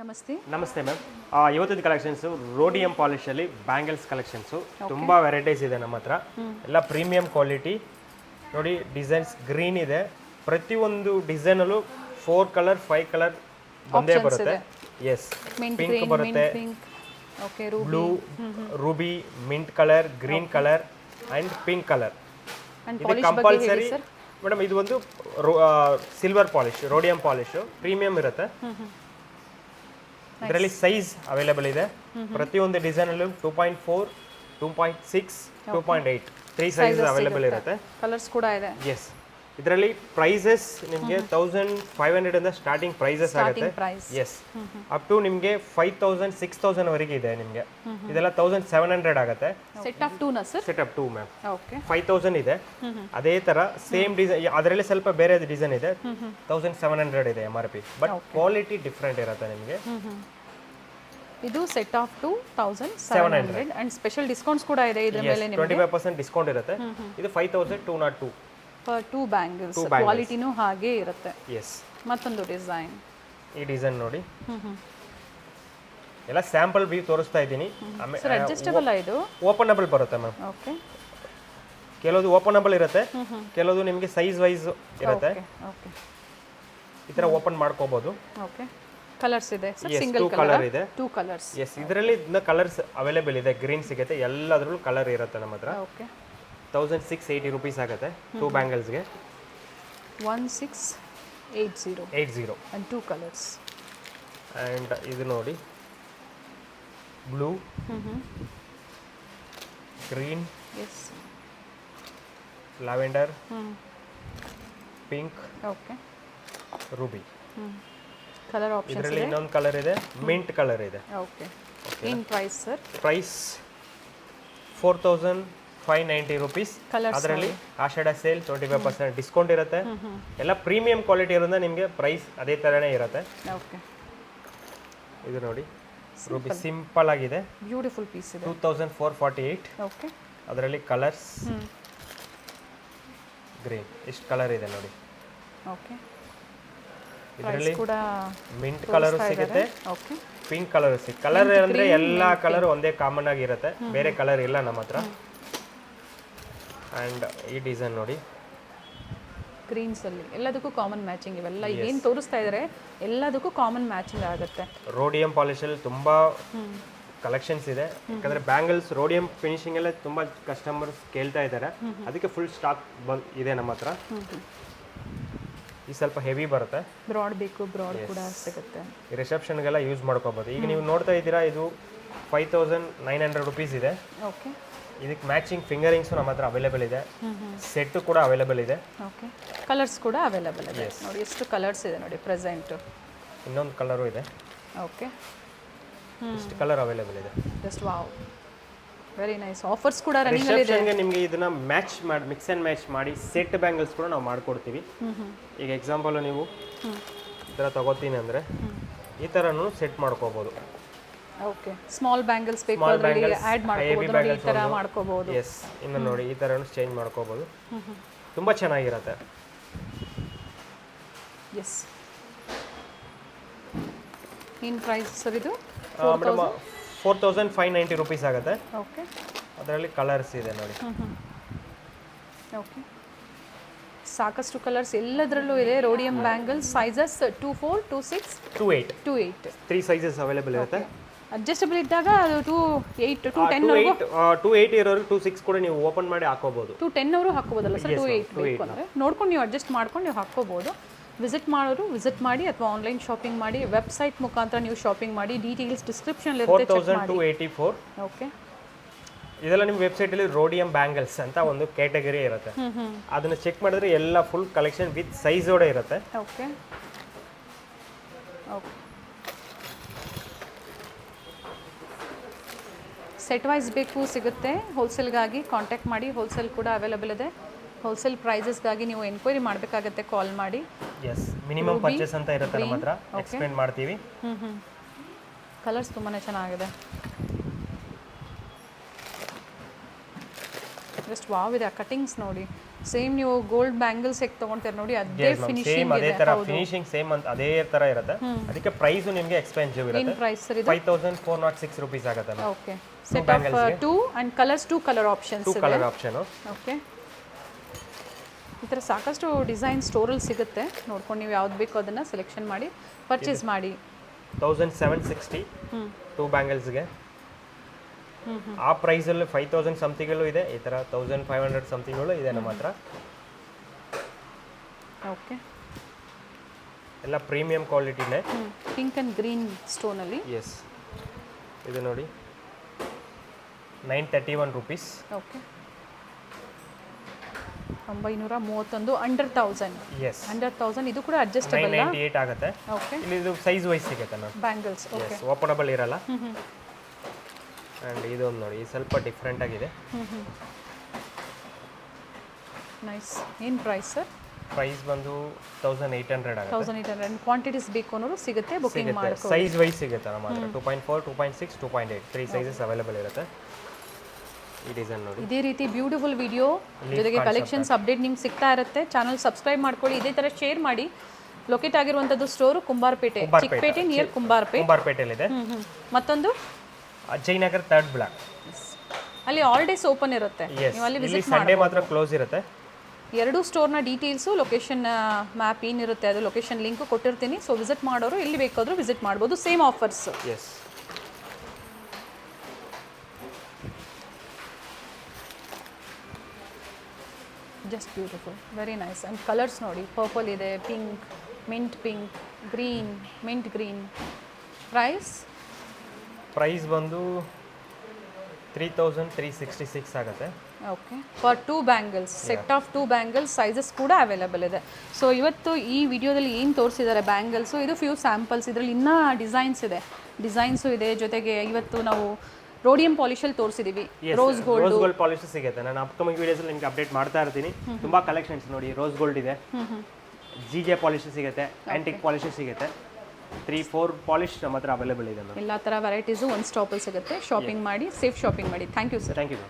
ನಮಸ್ತೆ ನಮಸ್ತೆ ಮ್ಯಾಮ್. ಇವತ್ತಿನ ಕಲೆಕ್ಷನ್ಸು ರೋಡಿಯಂ ಪಾಲಿಶಲ್ಲಿ ಬ್ಯಾಂಗಲ್ಸ್ ಕಲೆಕ್ಷನ್ಸು ತುಂಬ ವೆರೈಟೀಸ್ ಇದೆ ನಮ್ಮ ಹತ್ರ. ಎಲ್ಲ ಪ್ರೀಮಿಯಂ ಕ್ವಾಲಿಟಿ ನೋಡಿ. ಡಿಸೈನ್ಸ್ ಗ್ರೀನ್ ಇದೆ. ಪ್ರತಿಯೊಂದು ಡಿಸೈನಲ್ಲೂ 4 ಕಲರ್ 5 ಕಲರ್ ಒಂದೇ ಬರುತ್ತೆ. ಎಸ್, ಪಿಂಕ್ ಬರುತ್ತೆ, blue, Ruby, mint colour, green colour and pink colour. ಇದು ಕಂಪಲ್ಸರಿ ಮೇಡಮ್. ಇದು ಒಂದು silver polish, rhodium polish premium ಇರುತ್ತೆ. ಇದರಲ್ಲಿ ಸೈಜ್ ಅವೈಲೇಬಲ್ ಇದೆ. ಪ್ರತಿಯೊಂದು ಡಿಸೈನಲ್ಲೂ 2.4, 2.6, 2.8 3 ಸೈಜ್ ಅವೈಲೇಬಲ್ ಇರುತ್ತೆ. ಕಲರ್ಸ್ ಕೂಡ ಇದೆ. ಎಸ್, ಇದರಲ್ಲಿ ಪ್ರೈಸಸ್ ನಿಮಗೆ 1500 ಇಂದ ಸ್ಟಾರ್ಟಿಂಗ್ ಪ್ರೈಸಸ್ ಆಗುತ್ತೆ. ಎಸ್, ಅಪ್ ಟು ನಿಮಗೆ 5000 6000 ವರೆಗೆ ಇದೆ ನಿಮಗೆ. ಇದೆಲ್ಲ 1700 ಆಗುತ್ತೆ. ಸೆಟ್ ಆಫ್ 2 ನ sir? Set of 2 ma'am. Okay, 5000 ಇದೆ. ಅದೇ ತರ ಸೇಮ್ ಡಿಸೈನ್, ಅದರಲ್ಲಿ ಸ್ವಲ್ಪ ಬೇರೆ ಡಿಸೈನ್ ಇದೆ. 1700 ಇದೆ MRP, ಬಟ್ ಕ್ವಾಲಿಟಿ ಡಿಫ್ರೆಂಟ್ ಇರುತ್ತೆ ನಿಮಗೆ. ಇದು set of 2700 and special discounts ಕೂಡ ಇದೆ ಇದರ ಮೇಲೆ. ನಿಮಗೆ 25% ಡಿಸ್ಕೌಂಟ್ ಇರುತ್ತೆ. ಇದು 5202 ಫಾರ್ 2 ಬ್ಯಾಂಗಲ್ಸ್. ಕ್ವಾಲಿಟಿನೂ ಹಾಗೆ ಇರುತ್ತೆ. ಎಸ್, ಮತ್ತೊಂದು ಡಿಸೈನ್. ಈ ಡಿಸೈನ್ ನೋಡಿ. ಎಲ್ಲ ಸ್ಯಾಂಪಲ್ ವ್ಯೂ ತೋರಿಸ್ತಾ ಇದ್ದೀನಿ. ಸರ್ ಅಡ್ಜಸ್ಟಬಲ್ ಇದು ಓಪನಬಲ್ ಬರುತ್ತೆ ಮ್ಯಾಮ್. ಓಕೆ, ಕೆಲವೊಂದು ಓಪನಬಲ್ ಇರುತ್ತೆ, ಕೆಲವೊಂದು ನಿಮಗೆ ಸೈಜ್ ವೈಸ್ ಇರುತ್ತೆ. ಓಕೆ, ಈ ತರ ಓಪನ್ ಮಾಡ್ಕೋಬಹುದು. ಓಕೆ, ಕಲರ್ಸ್ ಇದೆ ಸರ್? ಸಿಂಗಲ್ ಕಲರ್ ಇದೆ, 2 ಕಲರ್ಸ್. ಎಸ್, ಇದರಲ್ಲಿ ಕಲರ್ಸ್ ಅವೈಲೇಬಲ್ ಇದೆ. ಗ್ರೀನ್ ಸಿಗುತ್ತೆ, ಎಲ್ಲದರಲ್ಲೂ ಕಲರ್ ಇರುತ್ತೆ ನಮ್ಮ ಹತ್ರ. ಓಕೆ, 1680 ರುಪೀಸ್ ಆಗುತ್ತೆ 2 ಬ್ಯಾಂಗಲ್ಸ್ಗೆ. 1680 and 2 colors. ಆ್ಯಂಡ್ ಇದು ನೋಡಿ, blue, green, yes, lavender, pink, okay, ruby. Colour options ಇದರಲ್ಲಿ ಇದೆ. ಇನ್ನೊಂದು ಕಲರ್ ಇದೆ, ಮಿಂಟ್ ಕಲರ್ ಇದೆ. Okay, in price sir? Price 4590 rupees. Colours ಅದರಲ್ಲಿ ಆಷಾಢ ಸೇಲ್ 25% ಡಿಸ್ಕೌಂಟ್ ಇರುತ್ತೆ. ಎಲ್ಲ ಪ್ರೀಮಿಯಂ ಕ್ವಾಲಿಟಿ ಇರೋದ್ರಿಂದ ನಿಮಗೆ ಪ್ರೈಸ್ ಅದೇ ಥರನೇ ಇರುತ್ತೆ. ಓಕೆ, ಇದು ನೋಡಿ, ರೂಬಿ ಸಿಂಪಲ್ ಆಗಿದೆ. ಬ್ಯೂಟಿಫುಲ್ ಪೀಸ್ ಇದೆ. 2448. ಓಕೆ, ಅದರಲ್ಲಿ ಕಲರ್ಸ್ ಗ್ರೀನ್, ಇಷ್ಟು ಕಲರ್ ಇದೆ ನೋಡಿ. ಓಕೆ, ಇದರಲ್ಲಿ ಕೂಡ ಮಿಂಟ್ ಕಲರ್ ಸಿಗುತ್ತೆ, ಓಕೆ, ಪಿಂಕ್ ಕಲರ್ ಸಿಗುತ್ತೆ. ಕಲರ್ ಅಂದ್ರೆ ಎಲ್ಲ ಕಲರ್ ಒಂದೇ ಕಾಮನ್ ಆಗಿ ಇರುತ್ತೆ, ಬೇರೆ ಕಲರ್ ಇಲ್ಲ ನಮ್ಮ ಹತ್ರ. ಆ್ಯಂಡ್ ಈ ಡಿಸೈನ್ ನೋಡಿ, ಗ್ರೀನ್ಸ್ ಅಲ್ಲಿ ಎಲ್ಲದಕ್ಕೂ ಕಾಮನ್ ಮ್ಯಾಚಿಂಗ್. ಇವೆಲ್ಲ ಏನು ತೋರಿಸ್ತಾ ಇದ್ದಾರೆ ಎಲ್ಲದಕ್ಕೂ ಕಾಮನ್ ಮ್ಯಾಚಿಂಗ್ ಆಗುತ್ತೆ. ರೋಡಿಯಂ ಪಾಲಿಶಲ್ಲಿ ತುಂಬ ಕಲೆಕ್ಷನ್ಸ್ ಇದೆ. ಯಾಕಂದರೆ ಬ್ಯಾಂಗಲ್ಸ್ ರೋಡಿಯಂ ಫಿನಿಶಿಂಗ್ ಎಲ್ಲ ತುಂಬ ಕಸ್ಟಮರ್ಸ್ ಕೇಳ್ತಾ ಇದ್ದಾರೆ, ಅದಕ್ಕೆ ಫುಲ್ ಸ್ಟಾಕ್ ಇದೆ ನಮ್ಮ ಹತ್ರ. ಈ ಸ್ವಲ್ಪ ಹೆವಿ ಬರುತ್ತೆ, ಬ್ರಾಡ್ ಬೇಕು, ಬ್ರಾಡ್ ಕೂಡ ಸಿಗುತ್ತೆ. ಈ ರಿಸೆಪ್ಷನ್ಗೆಲ್ಲ ಯೂಸ್ ಮಾಡ್ಕೋಬೋದು. ಈಗ ನೀವು ನೋಡ್ತಾ ಇದ್ದೀರಾ, ಇದು 5900 ರುಪೀಸ್ ಇದೆ. ಓಕೆ, ಇದಕ್ಕೆ ಮ್ಯಾಚಿಂಗ್ ಫಿಂಗರಿಂಗ್ಸು ನಮ್ಮ ಹತ್ರ ಅವೈಲೇಬಲ್ ಇದೆ. ಸೆಟ್ಟು ಕೂಡ ಅವೈಲೇಬಲ್ ಇದೆ. ಓಕೆ, ಕಲರ್ಸ್ ಕೂಡ ಅವೈಲೇಬಲ್ ಇದೆ. ನೋಡಿ ಎಷ್ಟು ಕಲರ್ಸ್ ಇದೆ ನೋಡಿ ಪ್ರೆಸೆಂಟ್. ಇನ್ನೊಂದು ಕಲರು ಇದೆ. ಓಕೆ, ಇಷ್ಟು ಕಲರ್ ಅವೈಲೇಬಲ್ ಇದೆ. Just wow, very nice. Offers ಕೂಡ ರನ್ನಿಂಗ್ ಅಲ್ಲಿ ಇದೆ. ರಿಸೆಪ್ಷನ್ಗೆ ನಿಮಗೆ ಇದನ್ನ ಮ್ಯಾಚ್ ಮಾಡಿ, ಮಿಕ್ಸ್ ಆ್ಯಂಡ್ ಮ್ಯಾಚ್ ಮಾಡಿ ಸೆಟ್ ಬ್ಯಾಂಗಲ್ಸ್ ಕೂಡ ನಾವು ಮಾಡ್ಕೊಡ್ತೀವಿ. ಈಗ ಎಕ್ಸಾಂಪಲ್ ನೀವು ಈ ಥರ ತಗೋತೀನಿ ಅಂದರೆ ಈ ಥರನೂ ಸೆಟ್ ಮಾಡ್ಕೋಬೋದು. ಓಕೆ, ಸ್ಮಾಲ್ ಬ್ಯಾಂಗಲ್ಸ್ ಬೇಕು ಅದರಲ್ಲಿ ಆಡ್ ಮಾಡ್ಕೋಬಹುದು, ನೋಡಿ ಈ ತರ ಮಾಡ್ಕೋಬಹುದು. ಎಸ್, ಇನ್ನು ನೋಡಿ ಈ ಥರನೂ ಚೇಂಜ್ ಮಾಡ್ಕೋಬೋದು. ತುಂಬ ಚೆನ್ನಾಗಿರುತ್ತೆ. ಎಸ್, ಇನ್ ಪ್ರೈಸ್ ಸರ್ ಇದು ಮೇಡಮ್ 4590 ರುಪೀಸ್ ಆಗುತ್ತೆ. ಓಕೆ, ಅದರಲ್ಲಿ ಕಲರ್ಸ್ ಇದೆ ನೋಡಿ. ಓಕೆ, ಸಾಕಷ್ಟು ಕಲರ್ಸ್ ಎಲ್ಲದರಲ್ಲೂ ಇದೆ. Rhodium bangles sizes 24, 26, 28 28 3 sizes available ಇರುತ್ತೆ. ಅಡ್ಜಸ್ಟಬಲ್ ಇದ್ದಾಗ ಅದು 28 to 10 ವರೆಗೂ 280 ಇರೋರು 26 ಕೂಡ ನೀವು ಓಪನ್ ಮಾಡಿ ಹಾಕೋಬಹುದು. 210 ಅವರು ಹಾಕೋಬೋದಲ್ಲ ಸರ್? 28 ಬೇಕು ಅಂದರೆ ನೋಡ್ಕೊಂಡು ನೀವು ಅಡ್ಜಸ್ಟ್ ಮಾಡ್ಕೊಂಡು ನೀವು ಹಾಕೋಬಹುದು. ವಿಸಿಟ್ ಮಾಡೋರು ವಿಸಿಟ್ ಮಾಡಿ, ಅಥವಾ ಆನ್ಲೈನ್ ಶಾಪಿಂಗ್ ಮಾಡಿ, ವೆಬ್ಸೈಟ್ ಮುಖಾಂತರ ನೀವು ಶಾಪಿಂಗ್ ಮಾಡಿ. ಡೀಟೇಲ್ಸ್ ಡಿಸ್ಕ್ರಿಪ್ಷನ್ ಇರುತ್ತೆ, ಚೆಕ್ ಮಾಡಿ. 4284. ಓಕೆ, ಇದೆಲ್ಲ ನಿಮ್ಮ ವೆಬ್ಸೈಟಲ್ಲಿ ರೋಡಿಯಂ ಬ್ಯಾಂಗಲ್ಸ್ ಅಂತ ಒಂದು ಕ್ಯಾಟಗರಿ ಇರುತ್ತೆ. ಅದನ್ನು ಚೆಕ್ ಮಾಡಿದ್ರೆ ಎಲ್ಲ ಫುಲ್ ಕಲೆಕ್ಷನ್ ವಿತ್ ಸೈಜೋಡೆ ಇರುತ್ತೆ. ಓಕೆ, ಓಕೆ, ಸೆಟ್ ವೈಸ್ ಬೇಕು ಸಿಗುತ್ತೆ. ಹೋಲ್ಸೇಲ್ಗಾಗಿ ಕಾಂಟ್ಯಾಕ್ಟ್ ಮಾಡಿ, ಹೋಲ್ಸೇಲ್ ಕೂಡ ಅವೈಲೇಬಲ್ ಇದೆ. ಹೋಲ್ಸೇಲ್ ಪ್ರೈಸಸ್ಗಾಗಿ ನೀವು ಎನ್ಕ್ವೈರಿ ಮಾಡಬೇಕಾಗತ್ತೆ, ಕಾಲ್ ಮಾಡಿ. ಎಸ್, ಮಿನಿಮಮ್ ಪರ್ಚೇಸ್ ಅಂತ ಇರುತ್ತೆ ನಮ್ಮ ಹತ್ರ, ಎಕ್ಸ್ಪ್ಲೇನ್ ಮಾಡ್ತೀವಿ. ಕಲರ್ಸ್ ತುಂಬಾ ಚೆನ್ನಾಗಿದೆ. ಜಸ್ಟ್ ವಾವ್ ಇದೆ. ಕಟಿಂಗ್ಸ್ ನೋಡಿ ಸೇಮ್ ನೀವು ಗೋಲ್ಡ್ ಬ್ಯಾಂಗಲ್ಸ್ ಹೇಗೆ ತೊಗೊಳ್ತೀರ ನೋಡಿ ಅದೇ ಸೇಮ್ ಫಿನಿಶಿಂಗ್ ಅದೇ ತರ ಫಿನಿಶಿಂಗ್ ಸೇಮ್ ಅಂತ ಅದೇ ತರ ಇರುತ್ತೆ. ಅದಕ್ಕೆ ಪ್ರೈಸ್ ನಿಮಗೆ ಎಕ್ಸ್ಪೆನ್ಸಿವ್ ಏನು ಇರುತ್ತೆ. ಪ್ರೈಸ್ ಸರ್ ಇದು 5406 ರೂಪೀಸ್ ಆಗುತ್ತೆ ma'am. Okay set of 2 and colours 2 colour options 2 colour option. Okay ಈ ಥರ ಸಾಕಷ್ಟು ಡಿಸೈನ್ ಸ್ಟೋರಲ್ಲಿ ಸಿಗುತ್ತೆ. ನೋಡ್ಕೊಂಡು ನೀವು ಯಾವ್ದು ಬೇಕೋ ಅದನ್ನು ಸೆಲೆಕ್ಷನ್ ಮಾಡಿ ಪರ್ಚೇಸ್ ಮಾಡಿ. 1760 2 ಬ್ಯಾಂಗಲ್ಸ್ಗೆ ಆ ಪ್ರೈಸಲ್ಲಿ 5000 ಸಮಥಿಂಗಲ್ಲೂ ಇದೆ, ಈ ಥರ 1500 ಸಮಥಿಂಗಲ್ಲೂ ಇದೆ ನಮ್ಮ ಹತ್ರ. ಓಕೆ ಎಲ್ಲ ಪ್ರೀಮಿಯಂ ಕ್ವಾಲಿಟಿನೇ. ಪಿಂಕ್ ಆ್ಯಂಡ್ ಗ್ರೀನ್ ಸ್ಟೋನಲ್ಲಿ. ಎಸ್ ಇದು ನೋಡಿ 931 rupees. Okay 931 under 1000. Yes under 1000 ಇದು ಕೂಡ ಅಡ್ಜಸ್ಟಬಲ್ 998 ಆಗುತ್ತೆ. ಓಕೆ ಇಲ್ಲಿ ಇದು ಸೈಜ್ ವೈಸ್ ಸಿಗುತ್ತೆ ma'am. Bangles okay yes openable ಇರಲ್ಲ. ಆ್ಯಂಡ್ ಇದೊಂದು ನೋಡಿ ಸ್ವಲ್ಪ ಡಿಫ್ರೆಂಟ್ ಆಗಿದೆ. ನೈಸ್. ಏನು ಪ್ರೈಸ್ ಸರ್? ಪ್ರೈಸ್ ಬಂದು 1800 ಆಗುತ್ತೆ. 1800 ಕ್ವಾಂಟಿಟೀಸ್ ಬೇಕು ಅನ್ನೋರು ಸಿಗುತ್ತೆ, ಬುಕಿಂಗ್ ಮಾಡ್ಕೊ. ಸೈಜ್ ವೈಸ್ ಸಿಗುತ್ತೆ ನಮ್ಮ ಹತ್ರ. 2.4 2.6 2.8 3 ಸೈಜಸ್ ಅವೈಲೇಬಲ್ ಇರುತ್ತೆ. ಈ ಡಿಸೈನ್ ನೋಡಿ. ಇದೇ ರೀತಿ ಬ್ಯೂಟಿಫುಲ್ ವಿಡಿಯೋ ಜೊತೆಗೆ ಕಲೆಕ್ಷನ್ಸ್ ಅಪ್ಡೇಟ್ ನಿಮ್ಗೆ ಸಿಗ್ತಾ ಇರುತ್ತೆ. ಚಾನಲ್ ಸಬ್ಸ್ಕ್ರೈಬ್ ಮಾಡ್ಕೊಳ್ಳಿ, ಇದೇ ಥರ ಶೇರ್ ಮಾಡಿ. ಲೊಕೇಟ್ ಆಗಿರುವಂಥದ್ದು ಸ್ಟೋರು ಕುಂಬಾರಪೇಟೆ, ಚಿಕ್ಕಪೇಟೆ ನಿಯರ್ ಕುಂಬಾರಪೇಟೆಲಿದೆ. ಮತ್ತೊಂದು ಅಜಯನಗರ್ 3rd ಬ್ಲಾಕ್. ಅಲ್ಲಿ ಆಲ್ ಡೇಸ್ ಓಪನ್ ಇರುತ್ತೆ, ನೀವು ಅಲ್ಲಿ ವಿಸಿಟ್ ಮಾಡಿ. ಸಂಡೇ ಮಾತ್ರ ಕ್ಲೋಸ್ ಇರುತ್ತೆ. ಎರಡೂ ಸ್ಟೋರ್ನ ಡೀಟೇಲ್ಸು, ಲೊಕೇಶನ್ ಮ್ಯಾಪ್ ಏನಿರುತ್ತೆ ಅದು ಲೊಕೇಶನ್ ಲಿಂಕು ಕೊಟ್ಟಿರ್ತೀನಿ. ಸೊ ವಿಸಿಟ್ ಮಾಡೋರು ಎಲ್ಲಿ ಬೇಕಾದರೂ ವಿಸಿಟ್ ಮಾಡ್ಬೋದು. Same offers. Yes just beautiful, very nice. And colours ನೋಡಿ, ಪರ್ಪಲ್ ಇದೆ, pink, mint pink, green, mint green. Price ಬಂದು 3366 ಆಗುತ್ತೆ. Okay for 2 bangles, set of 2 bangles sizes ಕೂಡ ಅವೈಲೇಬಲ್ ಇದೆ. ಸೊ ಇವತ್ತು ಈ ವಿಡಿಯೋದಲ್ಲಿ ಏನು ತೋರಿಸಿದ್ದಾರೆ ಬ್ಯಾಂಗಲ್ಸು, ಇದು ಫ್ಯೂ ಸ್ಯಾಂಪಲ್ಸ್. ಇದರಲ್ಲಿ ಇನ್ನೂ ಡಿಸೈನ್ಸು ಇದೆ. ಜೊತೆಗೆ ಇವತ್ತು ನಾವು ರೋಡಿಯಂ ಪಾಲಿಶಲ್ಲಿ ತೋರಿಸಿದ್ದೀವಿ. ರೋಸ್ ಗೋಲ್ಡ್ ಪಾಲಿಶ್ ಸಿಗುತ್ತೆ. ನಾನು ಅಪ್ಕಮಿಂಗ್ ವಿಡಿಯೋಸಲ್ಲಿ ನಿಮಗೆ ಅಪ್ಡೇಟ್ ಮಾಡ್ತಾ ಇರ್ತೀನಿ. ತುಂಬ ಕಲೆಕ್ಷನ್ಸ್ ನೋಡಿ. ರೋಸ್ ಗೋಲ್ಡ್ ಇದೆ, ಜಿಜೆ ಪಾಲಿಶ್ ಸಿಗುತ್ತೆ, ಆ್ಯಂಟಿಕ್ ಪಾಲಿಶ್ ಸಿಗುತ್ತೆ. 3-4 ಪಾಲಿಶ್ ನಮ್ಮ ಹತ್ರ ಅವೈಲೇಬಲ್ ಇದೆ. ಎಲ್ಲ ಥರ ವೆರೈಟೀಸು ಒಂದು ಸ್ಟಾಪಲ್ಲಿ ಸಿಗುತ್ತೆ. ಶಾಪಿಂಗ್ ಮಾಡಿ, ಸೇಫ್ ಶಾಪಿಂಗ್ ಮಾಡಿ. Thank you sir. Thank you.